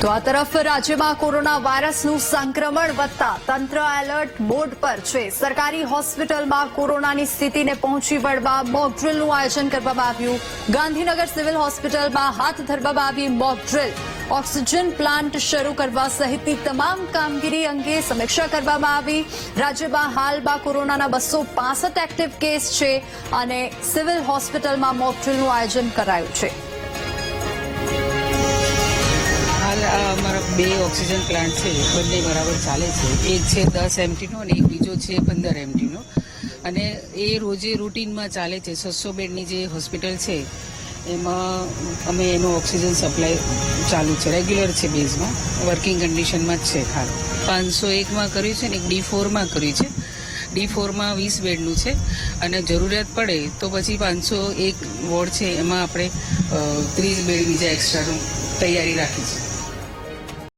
તો આ તરફ રાજ્યમાં કોરોના વાયરસનું સંક્રમણ વધતા તંત્ર એલર્ટ મોડ પર છે. સરકારી હોસ્પિટલમાં કોરોનાની સ્થિતિને પહોંચી વળવા મોક ડ્રીલનું આયોજન કરવામાં આવ્યું. ગાંધીનગર સિવિલ હોસ્પિટલમાં હાથ ધરવામાં આવી મોક ડ્રીલ. ઓક્સિજન પ્લાન્ટ શરૂ કરવા સહિતની તમામ કામગીરી અંગે સમીક્ષા કરવામાં આવી. રાજ્યમાં હાલમાં કોરોનાના 265 એક્ટિવ કેસ છે અને સિવિલ હોસ્પિટલમાં મોક ડ્રીલનું આયોજન કરાયું છે. અમારા 2 ઓક્સિજન પ્લાન્ટ છે, બંને બરાબર ચાલે છે. એક છે 10 MTનો અને એક બીજો છે 15 MTનો, અને એ રોજે રૂટીનમાં ચાલે છે. 600 બેડની જે હોસ્પિટલ છે એમાં અમે એનો ઓક્સિજન સપ્લાય ચાલુ છે, રેગ્યુલર છે બેઝમાં, વર્કિંગ કન્ડિશનમાં જ છે. હાલ 501માં કર્યું છે ને એક D4માં કર્યું છે. D4માં 20 બેડનું છે અને જરૂરિયાત પડે તો પછી 501 વોર્ડ છે એમાં આપણે 30 બેડ બીજા એક્સ્ટ્રાનું તૈયારી રાખી છે.